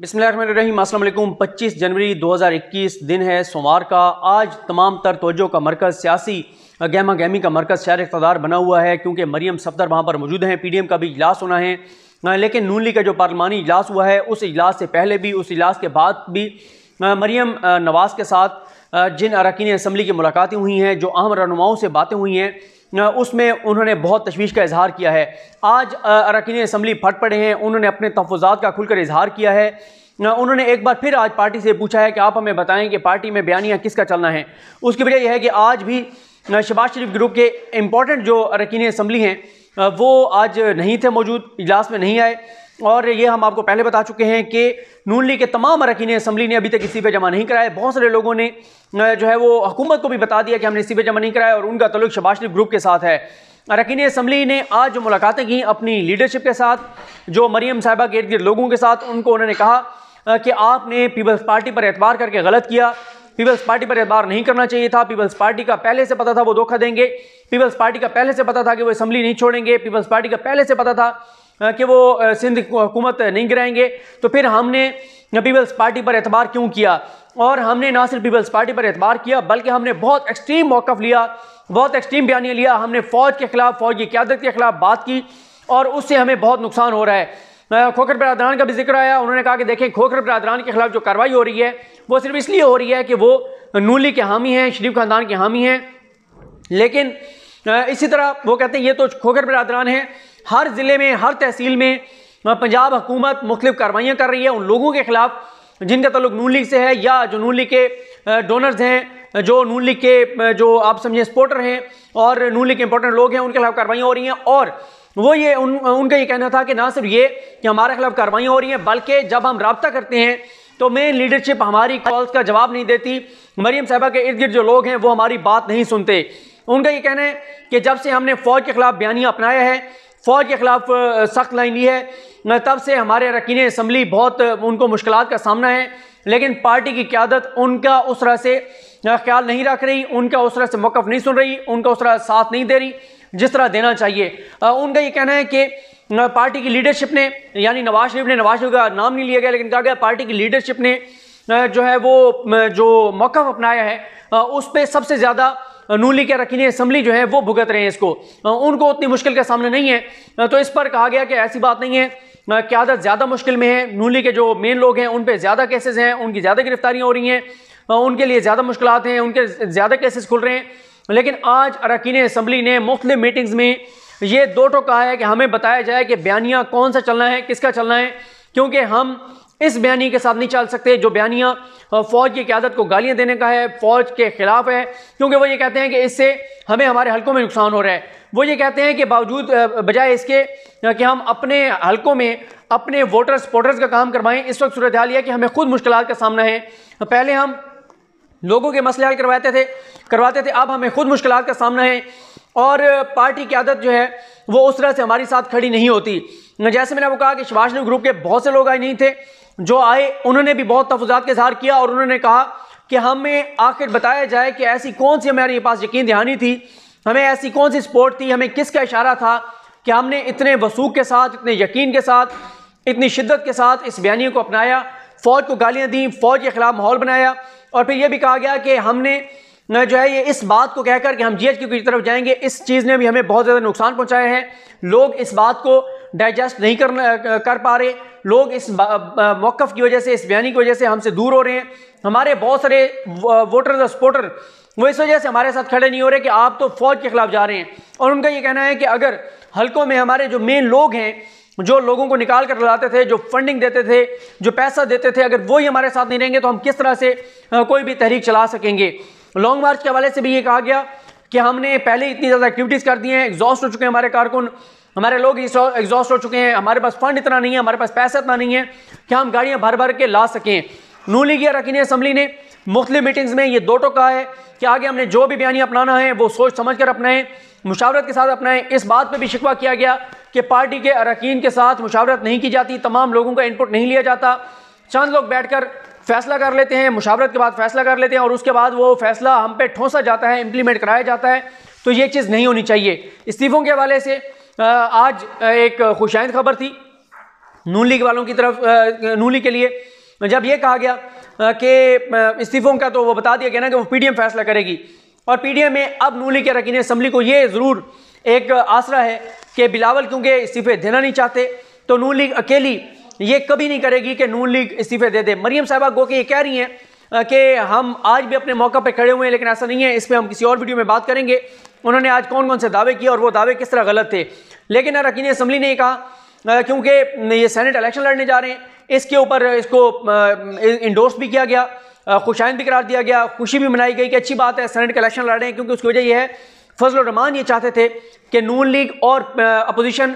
बिस्मिल्लाहिर्रहमानिर्रहीम। अस्सलाम वालेकुम। 25 जनवरी 2021 दिन है, सोमवार का। आज तमाम तर तवज्जो का मरकज़, सियासी गहमा गहमी का मरकज़ शहर इक़्तिदार बना हुआ है, क्योंकि मरियम सफ़दर वहाँ पर मौजूद हैं। PDM का भी इजलास होना है, लेकिन नून लीग का जो पार्लिमानी इजलास हुआ है, उस इजलास से पहले भी, उस इजलास के बाद भी मरियम नवाज़ के साथ जिन अरकान असम्बली की मुलाकातें हुई हैं, जो अहम रहनुमाओं से बातें हुई हैं, उसमें उन्होंने बहुत तशवीश का इजहार किया है। आज अरकान असम्बली फट पड़े हैं, उन्होंने अपने तहफ़्फ़ुज़ात का खुलकर इजहार किया है। उन्होंने एक बार फिर आज पार्टी से पूछा है कि आप हमें बताएं कि पार्टी में बयानिया किसका चलना है। उसकी वजह यह है कि आज भी शहबाज शरीफ ग्रुप के इम्पोर्टेंट जो अरकान असम्बली हैं वो आज नहीं थे मौजूद, इजलास में नहीं आए। और ये हम आपको पहले बता चुके हैं कि नून लीग के तमाम अरकान असम्बली ने अभी तक इस्तीफ़े जमा नहीं कराए। बहुत सारे लोगों ने जो है वो हुकूमत को भी बता दिया कि हमने इस्तीफ़े जमा नहीं कराए, और उनका तल्लुक़ शहबाज शरीफ ग्रुप के साथ है। अरकान असम्बली ने आज जो मुलाकातें की अपनी लीडरशिप के साथ, जो मरियम साहिबा के इर्द गिर्द लोगों के साथ, उनको उन्होंने कहा कि आपने पीपल्स पार्टी पर एतबार करके गलत किया। पीपल्स पार्टी पर एतबार नहीं करना चाहिए था। पीपल्स पार्टी का पहले से पता था वो धोखा देंगे। पीपल्स पार्टी का पहले से पता था कि वो असम्बली नहीं छोड़ेंगे। पीपल्स पार्टी का पहले से पता था कि वो सिंध हुकूमत नहीं गिराएंगे। तो फिर हमने पीपल्स पार्टी पर एतबार क्यों किया? और हमने ना सिर्फ पीपल्स पार्टी पर एतबार किया, बल्कि हमने बहुत एक्सट्रीम मौक़िफ़ लिया, बहुत एक्सट्रीम बयानिया लिया। हमने फ़ौज के खिलाफ, फ़ौज की क़यादत के खिलाफ बात की, और उससे हमें बहुत नुकसान हो रहा है। खोखर बरादरान का भी जिक्र आया। उन्होंने कहा कि देखें, खोखर बरादरान के खिलाफ जो कार्रवाई हो रही है वो सिर्फ इसलिए हो रही है कि वो नून लीग के हामी हैं, शरीफ खानदान के हामी हैं। लेकिन इसी तरह वो कहते हैं ये तो खोखर बरादरान हैं। हर ज़िले में, हर तहसील में पंजाब हुकूमत मुख्तलिफ कार्रवाइयाँ कर रही है उन लोगों के खिलाफ जिनका ताल्लुक नून लीग से है, या जो नून लीग के डोनर्स हैं, जो नून लीग के जो आप समझें सपोर्टर हैं, और नून लीग के इंपॉर्टेंट लोग हैं, उनके खिलाफ कार्रवाइयाँ हो रही हैं। और वो ये उनका ये कहना था कि ना सिर्फ ये कि हमारे खिलाफ कार्रवाइयाँ हो रही हैं, बल्कि जब हम रब्ता करते हैं तो मेन लीडरशिप हमारी कॉल्स का जवाब नहीं देती। मरियम साहिबा के इर्द गिर्द जो लोग हैं वो हमारी बात नहीं सुनते। उनका ये कहना है कि जब से हमने फ़ौज के खिलाफ बयानिया अपनाया है, फ़ौज के खिलाफ सख्त लाइन ली है, तब से हमारे अरकान असम्बली बहुत उनको मुश्किलात का सामना है। लेकिन पार्टी की क़यादत उनका उस तरह से ख्याल नहीं रख रही, उनका उस तरह से मौक़िफ़ नहीं सुन रही, उनका उस तरह साथ नहीं दे रही जिस तरह देना चाहिए। उनका ये कहना है कि पार्टी की लीडरशिप ने, यानी नवाज शरीफ का नाम नहीं लिया गया, लेकिन कहा गया पार्टी की लीडरशिप ने जो है वो जो मौक़िफ़ अपनाया है उस पर सबसे ज़्यादा नून लीग के अरकान असम्बली जो है वो भुगत रहे हैं इसको। उनको उतनी मुश्किल का सामना नहीं है। तो इस पर कहा गया कि ऐसी बात नहीं है, क़यादत ज़्यादा मुश्किल में है। नून लीग के जो मेन लोग हैं उन पर ज़्यादा केसेस हैं, उनकी ज़्यादा गिरफ्तारियाँ हो रही हैं, उनके लिए ज़्यादा मुश्किलात हैं, उनके ज़्यादा केसेस खुल रहे हैं। लेकिन आज अरकान असम्बली ने मुख्तलिफ मीटिंग्स में ये दो टोक कहा है कि हमें बताया जाए कि बयानिया कौन सा चलना है, किसका चलना है, क्योंकि हम इस बयानी के साथ नहीं चल सकते जो बयानिया फ़ौज की क़यादत को गालियाँ देने का है, फ़ौज के ख़िलाफ़ है। क्योंकि वो ये कहते हैं कि इससे हमें हमारे हलकों में नुकसान हो रहा है। वो ये कहते हैं कि बावजूद बजाय इसके कि हम अपने हलकों में अपने वोटर्स सपोर्टर्स का काम करवाएं, इस वक्त सूरत हाल है कि हमें खुद मुश्किलात का सामना है। पहले हम लोगों के मसले हल करवाते थे, अब हमें खुद मुश्किलात का सामना है। और पार्टी की आदत जो है वो उस तरह से हमारी साथ खड़ी नहीं होती। जैसे मैंने आपको कहा कि शहबाज शरीफ ग्रुप के बहुत से लोग आए नहीं थे, जो आए उन्होंने भी बहुत तहफ़्फ़ुज़ात का इज़हार किया, और उन्होंने कहा कि हमें आखिर बताया जाए कि ऐसी कौन सी हमारे पास यकीन दहानी थी, हमें ऐसी कौन सी सपोर्ट थी, हमें किसका इशारा था कि हमने इतने वसूख के साथ, इतने यकीन के साथ, इतनी शिद्दत के साथ इस बयानी को अपनाया, फ़ौज को गालियाँ दी, फ़ौज के खिलाफ माहौल बनाया। और फिर यह भी कहा गया कि हमने जो है ये इस बात को कहकर कि हम GHQ की तरफ जाएंगे, इस चीज़ ने भी हमें बहुत ज़्यादा नुकसान पहुंचाया है। लोग इस बात को डाइजेस्ट नहीं कर पा रहे। लोग इस मौक़िफ़ की वजह से, इस बयानी की वजह से हमसे दूर हो रहे हैं। हमारे बहुत सारे वोटर्स और सपोर्टर वो इस वजह से हमारे साथ खड़े नहीं हो रहे कि आप तो फ़ौज के खिलाफ जा रहे हैं। और उनका ये कहना है कि अगर हलकों में हमारे जो मेन लोग हैं, जो लोगों को निकाल कर लाते थे, जो फंडिंग देते थे, जो पैसा देते थे, अगर वो ही हमारे साथ नहीं रहेंगे तो हम किस तरह से कोई भी तहरीक चला सकेंगे। लॉन्ग मार्च के हवाले से भी ये कहा गया कि हमने पहले इतनी ज़्यादा एक्टिविटीज़ कर दी हैं, एग्जॉस्ट हो चुके हैं हमारे कारकुन, हमारे लोग एग्जॉस्ट हो चुके हैं, हमारे पास फंड इतना नहीं है, हमारे पास पैसा इतना नहीं है कि हम गाड़ियाँ भर भर के ला सकें। नून लीग अरकान असम्बली ने मुख्तलिफ मीटिंग्स में ये दो टोक कहा है कि आगे हमने जो भी बयानी अपनाना है वो सोच समझ कर अपनाएं, मुशावरत के साथ अपनाएं। इस बात पर भी शिकवा किया गया कि पार्टी के अरकान के साथ मुशावरत नहीं की जाती, तमाम लोगों का इनपुट नहीं लिया जाता, चंद लोग बैठकर फैसला कर लेते हैं, मुशावरत के बाद फैसला कर लेते हैं, और उसके बाद वो फैसला हम पे ठोंसा जाता है, इम्प्लीमेंट कराया जाता है। तो ये चीज़ नहीं होनी चाहिए। इस्तीफ़ों के हवाले से आज एक खुशाइंद खबर थी नून लीग वालों की तरफ, नून लीग के लिए जब ये कहा गया कि इस्तीफों का, तो वो बता दिया गया ना कि वो पीडीएम फैसला करेगी। और पीडीएम में अब नून लीग के अरकान असम्बली को ये ज़रूर एक आसरा है कि बिलावल क्योंकि इस्तीफे देना नहीं चाहते, तो नून लीग अकेली ये कभी नहीं करेगी कि नून लीग इस्तीफे दे दे। मरियम साहिबा गो के ये कह रही हैं कि हम आज भी अपने मौका पर खड़े हुए हैं, लेकिन ऐसा नहीं है। इस पर हम किसी और वीडियो में बात करेंगे उन्होंने आज कौन कौन से दावे किए और वो दावे किस तरह गलत थे। लेकिन अरकान असम्बली ने कहा क्योंकि ये सेनेट इलेक्शन लड़ने जा रहे हैं, इसके ऊपर इसको इंडोर्स भी किया गया, खुशाइंद भी करार दिया गया, खुशी भी मनाई गई कि अच्छी बात है सेनेट का इलेक्शन लड़ रहे हैं। क्योंकि उसकी वजह यह है फजल रहमान ये चाहते थे कि नून लीग और अपोजिशन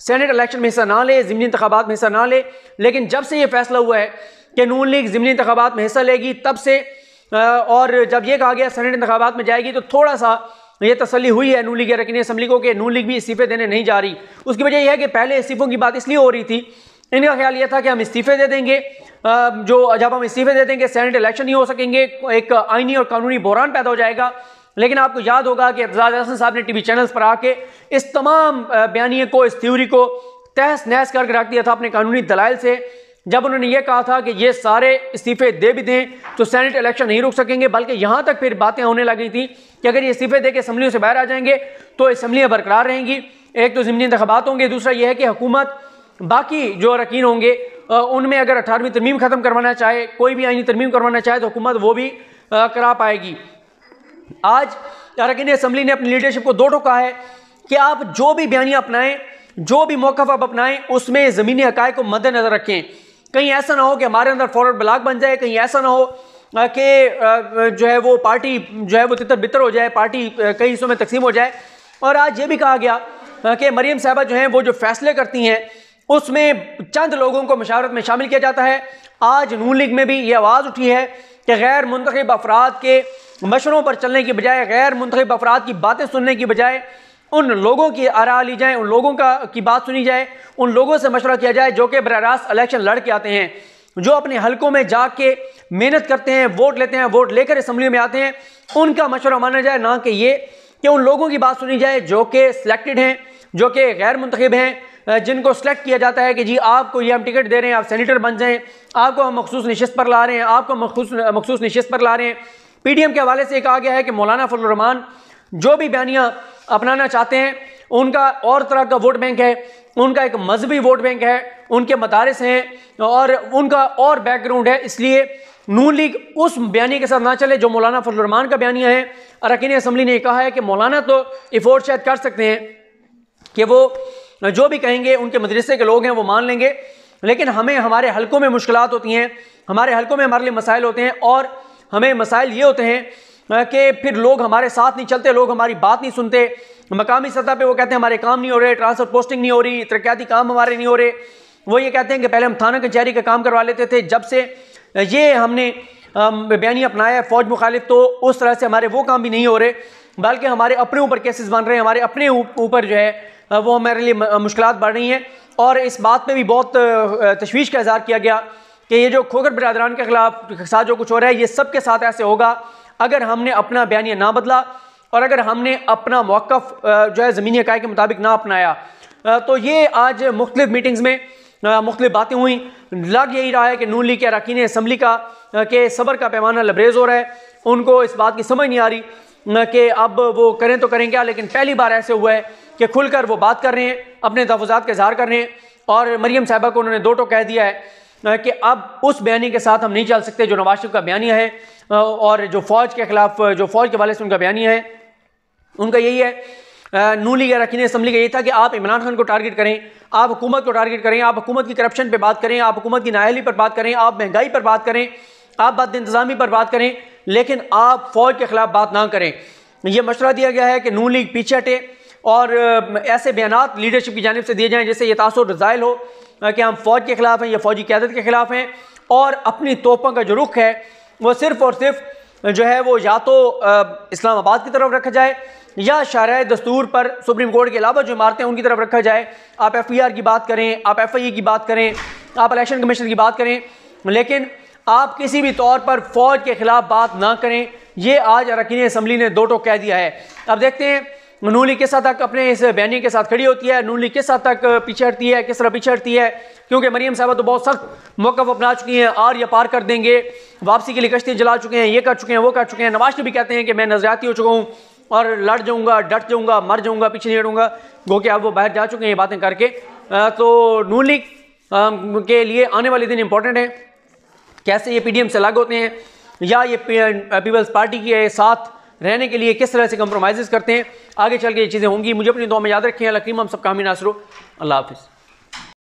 सेनेट इलेक्शन में हिस्सा ना ले, ज़िमनी इंतखाबात में हिस्सा ना ले। लेकिन जब से ये फैसला हुआ है कि नून लीग ज़िमनी इंतखाबात में हिस्सा लेगी, तब से और जब ये कहा गया सेनेट इंतखाबात में जाएगी, तो थोड़ा सा ये तसल्ली हुई है नून लीग अरकान असम्बली को कि नून लीग भी इस्तीफे देने नहीं जा रही। उसकी वजह यह है कि पहले इस्तीफों की बात इसलिए हो रही थी, इनका ख्याल ये था कि हम इस्तीफे दे देंगे, जो जब हम इस्तीफे दे देंगे सेनेट इलेक्शन नहीं हो सकेंगे, एक आईनी और कानूनी बहरान पैदा हो जाएगा। लेकिन आपको याद होगा कि एतजाज हसन साहब ने टीवी चैनल्स पर आके इस तमाम बयानिए को, इस थ्योरी को तहस नहस करके रख दिया था अपने कानूनी दलाइल से, जब उन्होंने ये कहा था कि ये सारे इस्तीफे दे भी दें तो सेनेट इलेक्शन नहीं रुक सकेंगे। बल्कि यहाँ तक फिर बातें होने लगी थी कि अगर ये इस्तीफे दे के असम्बलियों से बाहर आ जाएंगे तो असम्बलियाँ बरकरार रहेंगी। एक तो ज़िमनी इंतखाबात होंगे, दूसरा यह है कि हुकूमत बाकी जो अरकान होंगे उनमें अगर 18वीं तरमीम ख़त्म करवाना चाहे, कोई भी आईनी तरमीम करवाना चाहे, तो हुकूमत वो भी करा पाएगी। आज अरकान असम्बली ने अपनी लीडरशिप को दो टोका है कि आप जो भी बयानियाँ अपनाएं, जो भी मौक़िफ़ आप अपनाएं, उसमें ज़मीनी हक़ाइक़ को मद्देनज़र रखें। कहीं ऐसा ना हो कि हमारे अंदर फॉरवर्ड ब्लॉक बन जाए, कहीं ऐसा ना हो कि जो है वो पार्टी जो है वो तितर बितर हो जाए, पार्टी कई हिस्सों में तकसीम हो जाए। और आज ये भी कहा गया कि मरियम साहिबा जो हैं वो जो फैसले करती हैं उसमें चंद लोगों को मशावरत में शामिल किया जाता है। आज नून लीग में भी ये आवाज़ उठी है कि गैर मुंतखब अफराद के मशवरों पर चलने की बजाय, गैर मुंतखब अफराद की बातें सुनने की बजाय उन लोगों की आरा ली जाए, उन लोगों की बात सुनी जाए, उन लोगों से मशवरा किया जाए जो कि बराह रास्त इलेक्शन लड़ के आते हैं, जो अपने हलकों में जाके मेहनत करते हैं, वोट लेते हैं, वोट लेकर असम्बली में आते हैं। उनका मशवरा माना जाए, ना कि ये कि उन लोगों की बात सुनी जाए जो कि सिलेक्टेड हैं, जो कि गैर मुंतखब हैं, जिनको सेलेक्ट किया जाता है कि जी आपको ये हम टिकट दे रहे हैं, आप सेनेटर बन जाएं, आपको हम मखसूस नशिस्त पर ला रहे हैं, आपको मखसूस नशिस्त पर ला रहे हैं। पीडीएम के हवाले से कहा गया है कि मौलाना फजल रहमान जो भी बयानियाँ अपनाना चाहते हैं, उनका और तरह का वोट बैंक है, उनका एक मजहबी वोट बैंक है, उनके मदारिस हैं और उनका और बैकग्राउंड है। इसलिए नून लीग उस बयानी के साथ ना चले जो मौलाना फजल रहमान का बयानिया है। अरकान असम्बली ने कहा है कि मौलाना तो एफोर्ड शायद कर सकते हैं कि वो जो भी कहेंगे उनके मदरसे के लोग हैं वो मान लेंगे, लेकिन हमें हमारे हलकों में मुश्किलात होती हैं, हमारे हलकों में हमारे लिए मसाइल होते हैं और हमें मसाइल ये होते हैं कि फिर लोग हमारे साथ नहीं चलते, लोग हमारी बात नहीं सुनते। मकामी सतह पे वो कहते हैं हमारे काम नहीं हो रहे, ट्रांसफर पोस्टिंग नहीं हो रही, तरक्याती काम हमारे नहीं हो रहे। वो ये कहते हैं कि पहले हम थाना कचहरी का काम करवा लेते थे, जब से ये हमने बयानी अपनाया फ़ौज मुखालिफ तो उस तरह से हमारे वो काम भी नहीं हो रहे, बल्कि हमारे अपने ऊपर केसेस बन रहे हैं, हमारे अपने ऊपर जो है वो हमारे लिए मुश्किलात बढ़ रही हैं। और इस बात पे भी बहुत तशवीश का इज़हार किया गया कि ये जो खोगर बिरादरान के खिलाफ साथ जो कुछ हो रहा है ये सब के साथ ऐसे होगा अगर हमने अपना बयानिया ना बदला और अगर हमने अपना मौक़िफ़ जो है ज़मीनी हक़ाइक़ के मुताबिक ना अपनाया। तो ये आज मुख्तलिफ मीटिंग्स में मुख्तलिफ बातें हुई। लग यही रहा है कि नून लीग के अरकान असम्बली का के सब्र का पैमाना लबरेज़ हो रहा है, उनको इस बात की समझ नहीं आ रही कि अब वो करें तो करें क्या। लेकिन पहली बार ऐसे हुआ है कि खुलकर वो बात कर रहे हैं, अपने तहफ़्फ़ुज़ात का इज़हार कर रहे हैं। और मरियम साहिबा को उन्होंने दो टोक कह दिया है कि अब उस बयानी के साथ हम नहीं चल सकते जो नवाज शरीफ का बयानिया है और जो फ़ौज के खिलाफ, जो फ़ौज के वाले से उनका बयानिया है, उनका यही है। नून लीग अरकान असम्बली का यही था कि आप इमरान खान को टारगेट करें, आप हुकूमत को टारगेट करें, आप हुकूमत की करप्शन पर बात करें, आप हुकूमत की नाअहली पर बात करें, आप महंगाई पर बात करें, आप बद इंतज़ामी पर बात करें, लेकिन आप फ़ौज के खिलाफ बात ना करें। यह मशवरा दिया गया है कि नून लीग पीछे हटे और ऐसे बयानात लीडरशिप की जानिब से दिए जाएँ जिससे ये तासुर रज़ाइल हो कि हम फ़ौज के खिलाफ हैं या फ़ौजी क़यादत के खिलाफ हैं। और अपनी तोपों का जो रुख है वो सिर्फ़ और सिर्फ जो है वो या तो इस्लामाबाद की तरफ रखा जाए या शरअ दस्तूर पर सुप्रीम कोर्ट के अलावा जो इमारतें हैं उनकी तरफ रखा जाए। आप FIR की बात करें, आप FIA की बात करें, आप इलेक्शन कमीशन की बात करें, लेकिन आप किसी भी तौर पर फ़ौज के खिलाफ बात ना करें। ये आज अरकान असम्बली ने दो टोक कह दिया है। अब देखते हैं नून लीग किस हद तक अपने इस बयानी के साथ खड़ी होती है, नून लीग किस हद तक पीछे हटती है, किस तरह पीछे हटती है, क्योंकि मरीम साहबा तो बहुत सख्त मौक़िफ़ अपना चुकी हैं, आर या पार कर देंगे, वापसी के लिए कश्ती जला चुके हैं, ये कर चुके हैं, वो कर चुके हैं। नवाज शरीफ भी कहते हैं कि मैं नज़रियाती हो चुका हूँ और लड़ जाऊँगा, डट जाऊँगा, मर जाऊँगा, पीछे नहीं हटूँगा, गो कि अब वो बाहर जा चुके हैं ये बातें करके। तो नून लीग के लिए आने वाले दिन इंपॉर्टेंट है, कैसे ये PDM से अलग होते हैं या ये पीपल्स पार्टी के साथ रहने के लिए किस तरह से कंप्रोमाइज़ करते हैं, आगे चल के ये चीज़ें होंगी। मुझे अपनी दुआ में याद रखें। अल्लाह करीम हम सब कामी नासरो। अल्लाह हाफिज़।